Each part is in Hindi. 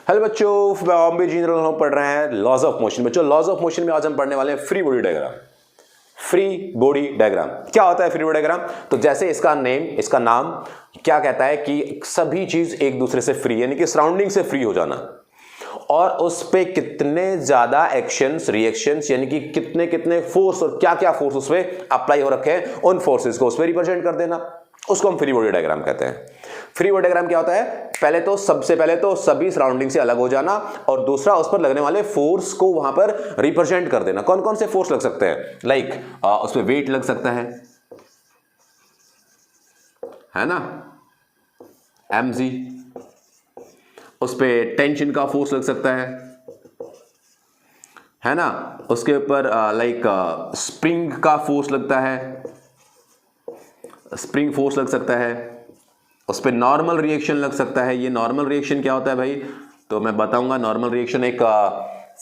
हेलो बच्चों, मैं ओम जी पढ़ रहे हैं लॉज ऑफ मोशन। बच्चों, लॉज ऑफ मोशन में आज हम पढ़ने वाले हैं free body diagram. Free body diagram क्या होता है? फ्री बॉडी डायग्राम तो जैसे इसका नाम क्या कहता है कि सभी चीज एक दूसरे से फ्री, यानी कि सराउंडिंग से फ्री हो जाना, और उस पे कितने ज्यादा एक्शंस, रिएक्शंस, यानी कि कितने कितने फोर्स और क्या क्या फोर्स उस पे अप्लाई हो रखे हैं, उन फोर्सेस को उस पे रिप्रेजेंट कर देना, उसको हम फ्री बॉडी डायग्राम कहते हैं। फ्री बॉडी डायग्राम क्या होता है? सबसे पहले तो सभी सराउंडिंग से अलग हो जाना, और दूसरा उस पर लगने वाले फोर्स को वहां पर रिप्रेजेंट कर देना। कौन कौन से फोर्स लग सकते हैं? लाइक उस पर वेट लग सकता है ना, mg। उस पे टेंशन का फोर्स लग सकता है ना। उसके ऊपर लाइक स्प्रिंग का फोर्स लगता है, स्प्रिंग फोर्स लग सकता है। उस पे नॉर्मल रिएक्शन लग सकता है। ये नॉर्मल रिएक्शन क्या होता है भाई? तो मैं बताऊंगा। नॉर्मल रिएक्शन एक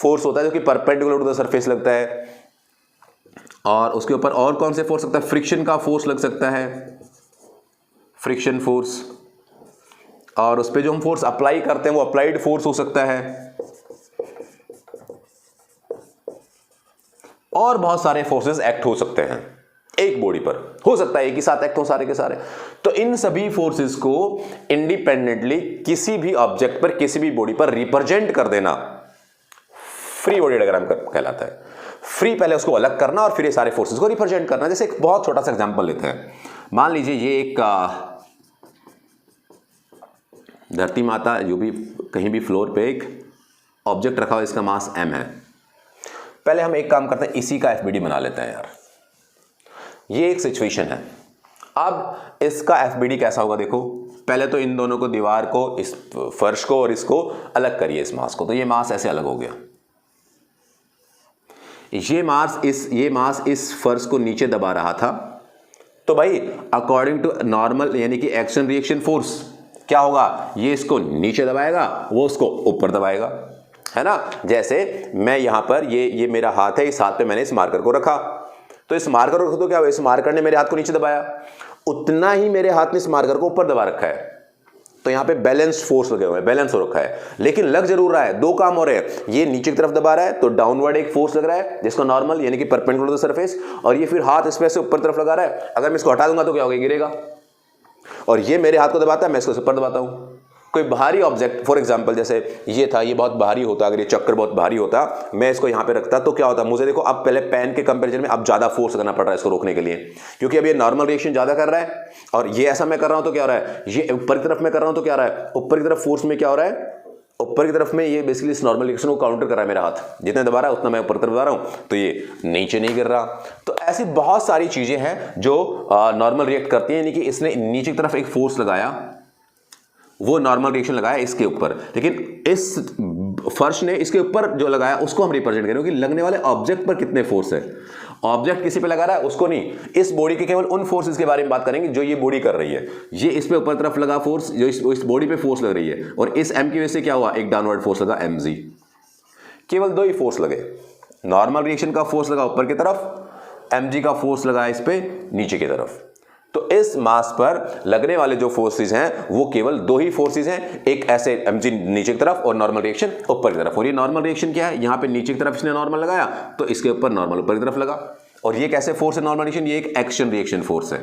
फोर्स होता है जो कि परपेंडिकुलर टू द सरफेस लगता है। और उसके ऊपर और कौन से फोर्स लगता है? फ्रिक्शन का फोर्स लग सकता है, फ्रिक्शन फोर्स। और उस पे जो हम फोर्स अप्लाई करते हैं वो अप्लाइड फोर्स हो सकता है। और बहुत सारे फोर्सेस एक्ट हो सकते हैं एक बॉडी पर, हो सकता है एक ही साथ एक्ट हो सारे के सारे। तो इन सभी फोर्सेस को इंडिपेंडेंटली किसी भी ऑब्जेक्ट पर, किसी भी बॉडी पर रिप्रेजेंट कर देना फ्री बॉडी डायग्राम कहलाता है। फ्री पहले उसको अलग करना और फिर ये सारे फोर्सेस को रिप्रेजेंट करना। जैसे एक बहुत छोटा सा एग्जांपल लेते हैं। मान लीजिए ये एक धरती माता, जो भी कहीं भी फ्लोर पे एक ऑब्जेक्ट रखा हुआ, इसका मास m है। पहले हम एक काम करते हैं, इसी का एफबीडी बना लेते हैं यार। ये एक सिचुएशन है। अब इसका एफबीडी कैसा होगा देखो। पहले तो इन दोनों को, दीवार को, इस फर्श को और इसको अलग करिए, इस मास को। तो ये मास ऐसे अलग हो गया। ये मास इस फर्श को नीचे दबा रहा था। तो भाई अकॉर्डिंग टू नॉर्मल, यानी कि एक्शन रिएक्शन फोर्स, क्या होगा? ये इसको नीचे दबाएगा, वो उसको ऊपर दबाएगा, है ना। जैसे मैं यहां पर, ये मेरा हाथ है, इस हाथ पे मैंने इस मार्कर को रखा। तो इस मार्कर को तो क्या हुआ? इस मार्कर ने मेरे हाथ को नीचे दबाया, उतना ही मेरे हाथ ने इस मार्कर को ऊपर दबा रखा है। तो यहां पे बैलेंस फोर्स लगे हुए हैं, बैलेंस हो रखा है। लेकिन लग जरूर रहा है, दो काम हो रहे हैं। ये नीचे की तरफ दबा रहा है तो डाउनवर्ड एक फोर्स लग रहा है, जिसको नॉर्मल, यानी कि परपेंडिकुलर टू द सरफेस। और ये फिर हाथ इस पे से ऊपर तरफ लगा रहा है। अगर मैं इसको हटा दूंगा तो क्या होगा? गिरेगा। और ये मेरे हाथ को दबाता है, मैं इसको ऊपर दबाता हूं। कोई भारी ऑब्जेक्ट, फॉर एग्जांपल जैसे ये था, ये बहुत भारी होता, अगर ये चक्कर बहुत भारी होता, मैं इसको यहाँ पे रखता, तो क्या होता? मुझे देखो, अब पहले पेन के कंपैरिजन में अब ज्यादा फोर्स करना पड़ रहा है इसको रोकने के लिए, क्योंकि अब ये नॉर्मल रिएक्शन ज्यादा कर रहा है। और ये ऐसा मैं कर रहा हूं तो क्या हो रहा है? ये ऊपर की तरफ मैं कर रहा हूं तो क्या हो रहा है? ऊपर की तरफ फोर्स में क्या हो रहा है? ऊपर की तरफ में ये बेसिकली इस नॉर्मल रिएक्शन को काउंटर कर रहा है मेरा हाथ। जितने दबा रहा है उतना मैं ऊपर तरफ दबा रहा हूं, तो ये नीचे नहीं गिर रहा। तो ऐसी बहुत सारी चीजें हैं जो नॉर्मल रिएक्ट करती हैं। यानी कि इसने नीचे की तरफ एक फोर्स लगाया, वो नॉर्मल रिएक्शन लगाया इसके ऊपर, लेकिन इस फर्श ने इसके ऊपर जो लगाया उसको हम रिप्रेजेंट करें कि लगने वाले ऑब्जेक्ट पर कितने फोर्स है। ऑब्जेक्ट किसी पे लगा रहा है, उसको नहीं। इस बॉडी के केवल उन फोर्सेस के बारे में बात करेंगे जो ये बॉडी कर रही है। ये इस पे ऊपर तरफ लगा फोर्स, जो इस बॉडी पे फोर्स लग रही है, और इस m की वजह से क्या हुआ? एक डाउनवर्ड फोर्स लगा, mg। केवल दो ही फोर्स लगे। नॉर्मल रिएक्शन का फोर्स लगा ऊपर की तरफ, mg का फोर्स लगा इस पे नीचे की तरफ। तो इस मास पर लगने वाले जो फोर्सेस हैं वो केवल दो ही फोर्सेस हैं, एक ऐसे mg नीचे की तरफ और नॉर्मल रिएक्शन ऊपर की तरफ। और ये नॉर्मल रिएक्शन क्या है? यहाँ पे नीचे की तरफ इसने नॉर्मल लगाया तो इसके ऊपर नॉर्मल ऊपर की तरफ लगा। और ये कैसे फोर्स है? नॉर्मल रिएक्शन, ये एक एक्शन रिएक्शन फोर्स है,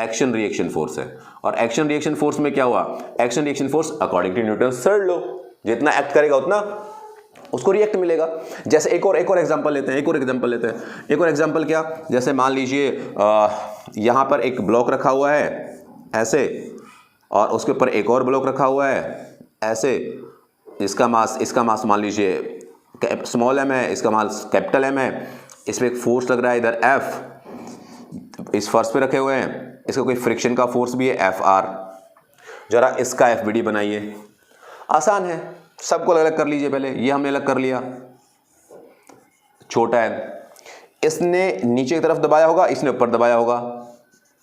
एक्शन रिएक्शन फोर्स है। और एक्शन रिएक्शन फोर्स में क्या हुआ? Action reaction force according to Newton's third law, जितना एक्ट करेगा उतना उसको रिएक्ट मिलेगा। जैसे एक और एग्जांपल लेते हैं, एक और एग्जांपल क्या? जैसे मान लीजिए यहां पर एक ब्लॉक रखा हुआ है ऐसे, और उसके ऊपर एक और ब्लॉक रखा हुआ है ऐसे। इसका मास मान लीजिए स्मॉल m है, इसका मास कैपिटल M है। इसमें एक फोर्स लग रहा है इधर F, इस फर्श पे रखे हुए हैं। इसका कोई फ्रिक्शन का फोर्स भी है Fr। जरा इसका एफबीडी बनाइए। आसान है, सबको अलग कर लीजिए। पहले ये हमने अलग कर लिया, छोटा है, इसने नीचे की तरफ दबाया होगा, इसने ऊपर दबाया होगा,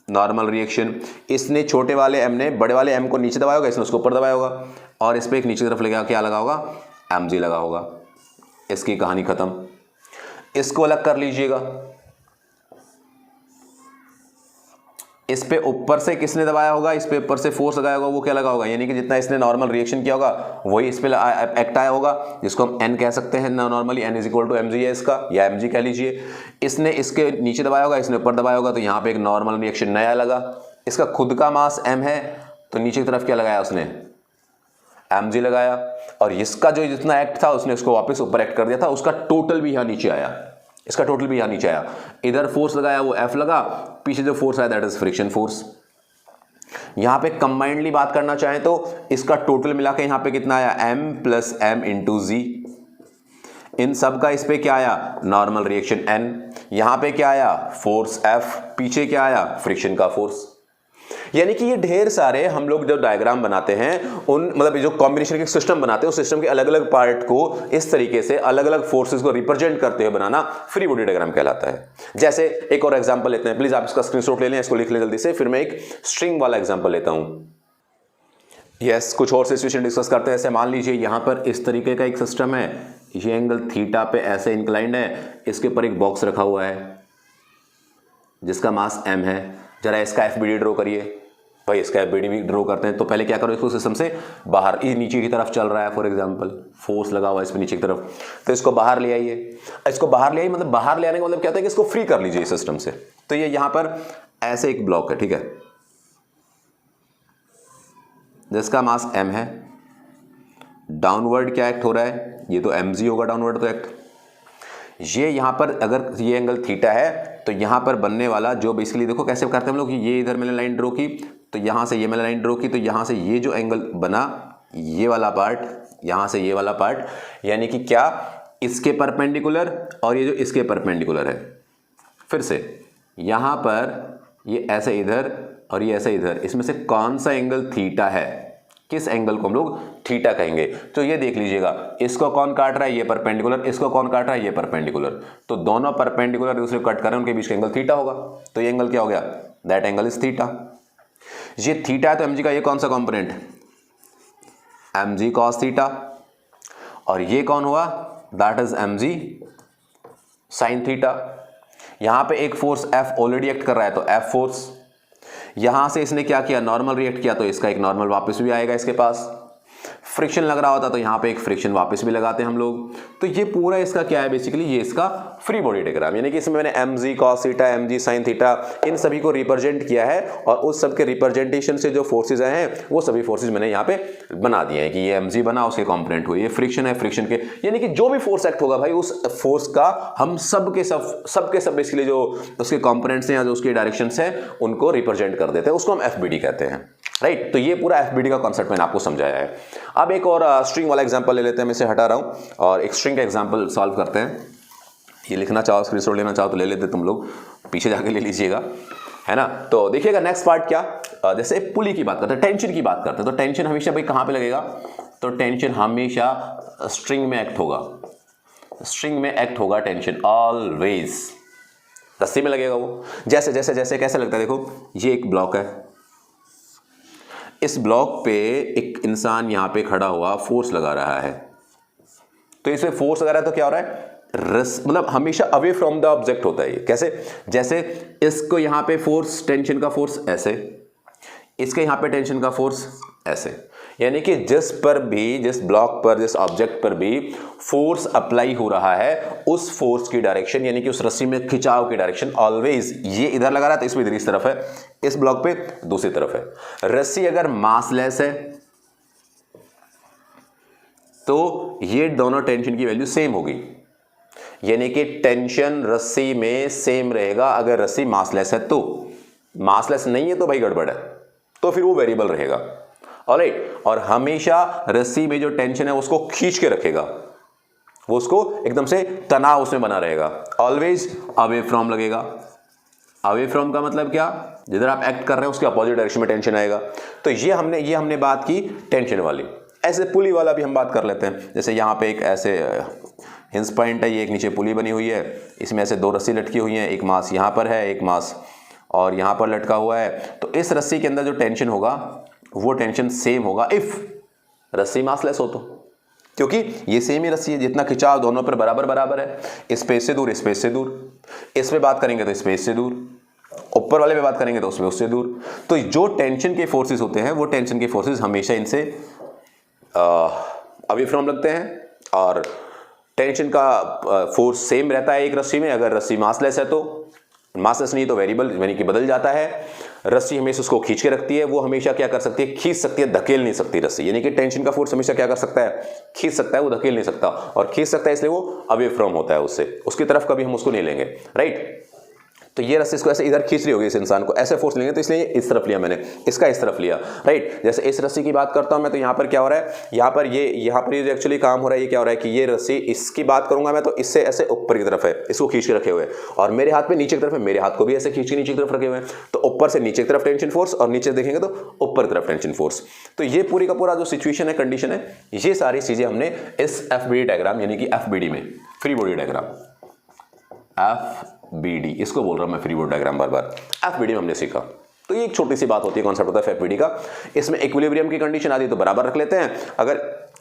नॉर्मल रिएक्शन। इसने छोटे वाले m ने बड़े वाले m को नीचे दबाया होगा, इसने उसको ऊपर दबाया होगा, और इस पे एक नीचे की तरफ लगा, क्या लगा होगा? mg लगा होगा। इसकी कहानी खत्म। इसको अलग कर लीजिएगा। इस पे ऊपर से किसने दबाया होगा, इस पे ऊपर से फोर्स लगाया होगा, वो क्या लगा होगा, यानी कि जितना इसने नॉर्मल रिएक्शन किया होगा वही इस पे एक्ट आया होगा, जिसको हम एन कह सकते हैं normally, N is equal to M G है इसका, या एम जी कह लीजिए। इसने इसके नीचे दबाया होगा, इसने ऊपर दबाया होगा, तो यहाँ पे एक नॉर्मल रिएक्शन नया लगा। इसका खुद का मास एम है, तो नीचे की तरफ क्या लगाया उसने, एम जी लगाया, और इसका जो जितना एक्ट था उसने उसको वापस ऊपर एक्ट कर दिया था, उसका टोटल भी यहाँ नीचे आया, इसका टोटल भी यहाँ नीचे आया। इधर फोर्स लगाया वो एफ लगा, पीछे जो फोर्स आया दैट इज फ्रिक्शन फोर्स। यहां पे कंबाइंडली बात करना चाहें तो इसका टोटल मिला के यहां पे कितना आया, m प्लस एम इंटू जी। इन सब का इस पे क्या आया, नॉर्मल रिएक्शन n। यहां पे क्या आया, फोर्स f, पीछे क्या आया, फ्रिक्शन का फोर्स। यानी कि ये ढेर सारे हम लोग जब डायग्राम बनाते हैं, उन मतलब जो कॉम्बिनेशन के सिस्टम बनाते हैं, उस सिस्टम के अलग अलग पार्ट को इस तरीके से अलग अलग फोर्सेस को रिप्रेजेंट करते हुए बनाना फ्री बॉडी डायग्राम कहलाता है। जैसे एक और एग्जांपल लेते हैं, प्लीज आप इसका स्क्रीनशॉट ले लें, इसको लिख लें जल्दी से, फिर मैं एक स्ट्रिंग वाला एग्जांपल लेता हूं। यस, कुछ और सिचुएशन डिस्कस करते हैं। ऐसे मान लीजिए यहां पर इस तरीके का एक सिस्टम है, ये एंगल थीटा पे ऐसे इंक्लाइंड है, इसके ऊपर एक बॉक्स रखा हुआ है जिसका मास m है। जरा इसका एफबीडी ड्रॉ करिए। भाई इसका एफबीडी भी ड्रॉ करते हैं, तो पहले क्या करो, इसको सिस्टम से बाहर, ये नीचे की तरफ चल रहा है, फॉर एग्जांपल फोर्स लगा हुआ है इस पे नीचे की तरफ, तो इसको बाहर ले आइए। इसको बाहर ले आइए मतलब बाहर ले आने का मतलब क्या होता है कि इसको फ्री कर लीजिए सिस्टम से। तो ये यहां पर ऐसे एक ब्लॉक है, ठीक है, जिसका मास m है। डाउनवर्ड क्या एक्ट हो रहा है, ये तो mg होगा डाउनवर्ड तो एक्ट। ये यहां पर अगर ये एंगल थीटा है तो यहां पर बनने वाला जो बेसिकली देखो कैसे करते हैं हम लोग, ये इधर मैंने लाइन ड्रॉ की, तो यहां से ये मैंने लाइन ड्रॉ की, तो यहां से ये जो एंगल बना, ये वाला पार्ट, यहां से ये वाला पार्ट, यानी कि क्या, इसके परपेंडिकुलर और ये जो इसके परपेंडिकुलर है। फिर से यहां पर ये ऐसे इधर और ये ऐसे इधर, इसमें से कौन सा एंगल थीटा है, किस एंगल को हम लोग थीटा कहेंगे। तो ये देख लीजिएगा, इसको कौन काट रहा है, ये परपेंडिकुलर, इसको कौन काट रहा है, ये परपेंडिकुलर, तो दोनों परपेंडिकुलर दूसरे कट कर रहे हैं, उनके बीच का एंगल थीटा होगा। तो ये एंगल क्या हो गया, दैट एंगल इज थीटा। ये थीटा है तो mg का ये कौन सा कंपोनेंट, mg cos थीटा, और ये कौन हुआ, that is mg sin theta. यहां पे एक फोर्स F ऑलरेडी एक्ट कर रहा है, तो F फोर्स, यहां से इसने क्या किया, नॉर्मल रिएक्ट किया, तो इसका एक नॉर्मल वापस भी आएगा इसके पास। फ्रिक्शन लग रहा होता तो यहां पे एक फ्रिक्शन वापस भी लगाते हैं हम लोग। तो ये पूरा इसका क्या है, बेसिकली ये इसका फ्री बॉडी डायग्राम, यानी कि इसमें मैंने mg cos theta, mg sin theta, इन सभी को रिप्रेजेंट किया है, और उस सब के रिप्रेजेंटेशन से जो फोर्सेज आए हैं वो सभी फोर्सेज मैंने यहाँ पे बना दिए हैं कि ये mg बना, उसके कॉम्पोनेंट हुए, ये फ्रिक्शन है, फ्रिक्शन के, यानी कि जो भी फोर्स एक्ट होगा भाई उस फोर्स का हम सब के सब बेसिकली जो उसके कॉम्पोनेंट्स हैं या जो उसके डायरेक्शंस हैं उनको रिप्रेजेंट कर देते हैं, उसको हम एफबीडी कहते हैं, राइट। तो ये पूरा एफबीडी का कॉन्सेप्ट मैंने आपको समझाया है। अब एक और स्ट्रिंग वाला एग्जांपल ले लेते हैं, मैं इसे हटा रहा हूं और एक स्ट्रिंग का एग्जांपल सॉल्व करते हैं। ये लिखना चाहो, स्क्रीनशॉट लेना चाहो तो ले लेते तुम लोग, पीछे जाके ले लीजिएगा, है ना। तो देखिएगा नेक्स्ट पार्ट क्या, जैसे पुली की बात करते हैं, टेंशन की बात करते हैं, तो टेंशन हमेशा भाई कहां पे लगेगा, तो टेंशन हमेशा स्ट्रिंग में एक्ट होगा, स्ट्रिंग में एक्ट होगा टेंशन ऑलवेज, रस्सी में लगेगा वो। जैसे जैसे जैसे कैसे लगता है, देखो ये एक ब्लॉक है, इस ब्लॉक पे एक इंसान यहां पे खड़ा हुआ फोर्स लगा रहा है, तो इसमें फोर्स लगा रहा है तो क्या हो रहा है, मतलब हमेशा अवे फ्रॉम द ऑब्जेक्ट होता है ये। कैसे, जैसे इसको यहां पे फोर्स, टेंशन का फोर्स ऐसे, इसके यहां पे टेंशन का फोर्स ऐसे, यानी कि जिस पर भी, जिस ब्लॉक पर, जिस ऑब्जेक्ट पर भी फोर्स अप्लाई हो रहा है उस फोर्स की डायरेक्शन, यानी कि उस रस्सी में खिंचाव की डायरेक्शन ऑलवेज, ये इधर लगा रहा है तो इसमें इधर इस तरफ है, इस ब्लॉक पे दूसरी तरफ है। रस्सी अगर मासलेस है तो ये दोनों टेंशन की वैल्यू सेम होगी, यानी कि टेंशन रस्सी में सेम रहेगा अगर रस्सी मासलेस है तो। मासलेस नहीं है तो भाई गड़बड़ है, तो फिर वो वेरिएबल रहेगा, ऑलराइट। और हमेशा रस्सी में जो टेंशन है उसको खींच के रखेगा, वो उसको एकदम से तनाव उसमें बना रहेगा, ऑलवेज अवे फ्रॉम लगेगा। अवे फ्रॉम का मतलब क्या, जिधर आप एक्ट कर रहे हैं उसके अपोजिट डायरेक्शन में टेंशन आएगा। तो ये हमने बात की टेंशन वाली। ऐसे पुली वाला भी हम बात कर लेते हैं, जैसे यहाँ पे एक ऐसे हिंज पॉइंट है, ये एक नीचे पुली बनी हुई है, इसमें ऐसे दो रस्सी लटकी हुई हैं, एक मास यहाँ पर है, एक मास और यहाँ पर लटका हुआ है। तो इस रस्सी के अंदर जो टेंशन होगा वो टेंशन सेम होगा इफ रस्सी मासलेस हो तो, क्योंकि ये सेम ही रस्सी है, जितना खिंचाव दोनों पर बराबर बराबर है, स्पेस से दूर, स्पेस से दूर, इस पे बात करेंगे तो स्पेस से दूर, ऊपर वाले पे बात करेंगे तो उसमें उससे दूर। तो जो टेंशन के फोर्सेस होते हैं वो टेंशन के फोर्सेस हमेशा इनसे अवे फ्रॉम लगते हैं, और टेंशन का फोर्स सेम रहता है एक रस्सी में। अगर रस्सी मासलेस है तो, मासलेस नहीं तो वेरिएबल यानी कि बदल जाता है। रस्सी हमेशा उसको खींच के रखती है, वो हमेशा क्या कर सकती है, खींच सकती है, धकेल नहीं सकती रस्सी। यानी कि टेंशन का फोर्स हमेशा क्या कर सकता है, खींच सकता है, वो धकेल नहीं सकता। और खींच सकता है इसलिए वो अवे फ्रॉम होता है उससे, उसकी तरफ कभी हम उसको नहीं लेंगे, राइट। तो ये रस्सी इसको ऐसे इधर खींच रही होगी, इस इंसान को ऐसे फोर्स लेंगे, तो इसलिए इस तरफ लिया मैंने, इसका इस तरफ लिया, राइट। जैसे इस रस्सी की बात करता हूं मैं, तो यहाँ पर क्या हो रहा है, यहाँ पर ये जो एक्चुअली काम हो रहा है, ये क्या हो रहा है कि ये रस्सी, इसकी बात करूंगा मैं तो इससे ऐसे ऊपर की तरफ है, इसको खींच के रखे हुए, और मेरे हाथ पे नीचे की तरफ है, मेरे हाथ को भी ऐसे खींच के नीचे की तरफ रखे हुए हैं। तो ऊपर से नीचे की तरफ टेंशन फोर्स, और नीचे देखेंगे तो ऊपर की तरफ टेंशन फोर्स। तो ये पूरी का पूरा जो सिचुएशन है, कंडीशन है, ये सारी चीजें हमने इस FBD डायग्राम यानी कि FBD में, फ्री बॉडी डायग्राम, FBD इसको बोल रहा हूं मैं, फ्री बॉडी डायग्राम बार बार, FBD में हमने सीखा। तो ये एक छोटी सी बात होती है, कॉन्सेप्ट होता है FBD का। इसमें इक्विलिब्रियम की कंडीशन आती है तो बराबर रख लेते हैं, अगर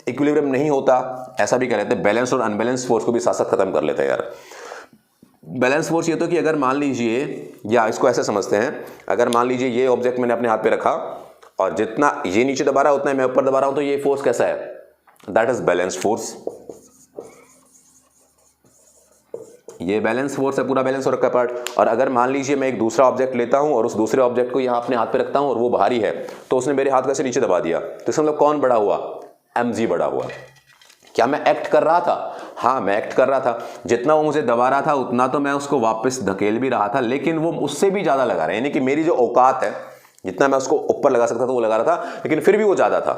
इक्विलिब्रियम नहीं होता, ऐसा भी कह लेते हैं, बैलेंस और अनबैलेंस फोर्स को भी साथ साथ खत्म कर लेते हैं यार। बैलेंस फोर्स ये तो कि अगर मान लीजिए, या इसको ऐसे समझते हैं, अगर मान लीजिए ये ऑब्जेक्ट मैंने अपने हाथ पे रखा और जितना ये नीचे दबा रहा है उतना मैं ऊपर दबा रहा हूं, तो ये फोर्स कैसा है, दैट इज बैलेंस फोर्स। ये बैलेंस फोर्स है, पूरा बैलेंस हो रखा है पार्ट। और अगर मान लीजिए मैं एक दूसरा ऑब्जेक्ट लेता हूं और उस दूसरे ऑब्जेक्ट को यहां अपने हाथ पे रखता हूं और वो भारी है, तो उसने मेरे हाथ को ऐसे नीचे दबा दिया, तो इसका मतलब कौन बड़ा हुआ, mg बड़ा हुआ। क्या मैं एक्ट कर रहा था, हाँ मैं एक्ट कर रहा था, जितना वो मुझे दबा रहा था उतना तो मैं उसको वापस धकेल भी रहा था, लेकिन वो उससे भी ज्यादा लगा रहा है, यानी कि मेरी जो औकात है, जितना मैं उसको ऊपर लगा सकता था वो लगा रहा था, लेकिन फिर भी वो ज्यादा था।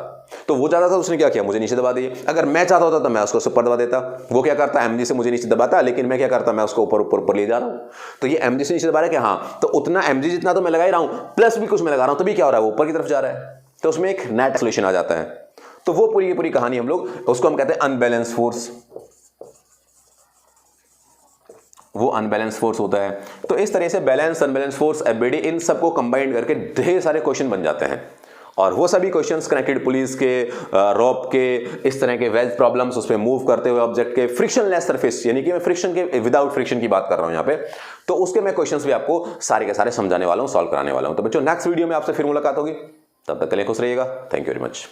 तो वो ज्यादा था, उसने क्या किया, मुझे नीचे दबा दिए। अगर मैं चाहता होता तो मैं उसको ऊपर दबा देता। वो क्या करता, mg से मुझे नीचे दबाता, लेकिन मैं क्या करता, मैं उसको ऊपर ऊपर ऊपर ले जा रहा हूं। तो ये mg से नीचे दबा रहा है क्या, हाँ, तो उतना mg जितना तो मैं लगा ही रहा हूं, प्लस भी कुछ मैं लगा रहा हूं, तभी क्या हो रहा है, वो ऊपर की तरफ जा रहा है। तो उसमें एक नेट एक्सेलरेशन आ जाता है। तो वो पूरी की पूरी कहानी हम लोग, उसको हम कहते हैं अनबैलेंस फोर्स। वो अनबैलेंस फोर्स होता है। तो इस तरह से बैलेंस, अनबैलेंस फोर्स, FBD, इन सबको कंबाइन करके ढेर सारे क्वेश्चन बन जाते हैं। और वो सभी क्वेश्चंस कनेक्टेड पुलिस के, रॉप के, इस तरह के वेल्थ प्रॉब्लम्स, उसमें मूव करते हुए ऑब्जेक्ट के, फ्रिक्शनलेस सरफेस, यानी कि मैं फ्रिक्शन के, विदाउट फ्रिक्शन की बात कर रहा हूं यहां पे। तो उसके मैं क्वेश्चंस भी आपको सारे के सारे समझाने वाला हूं, सॉल्व कराने वाला हूं। तो बच्चों नेक्स्ट वीडियो में आपसे फिर मुलाकात होगी, तब तक के लिए खुश रहिएगा। Thank you very much.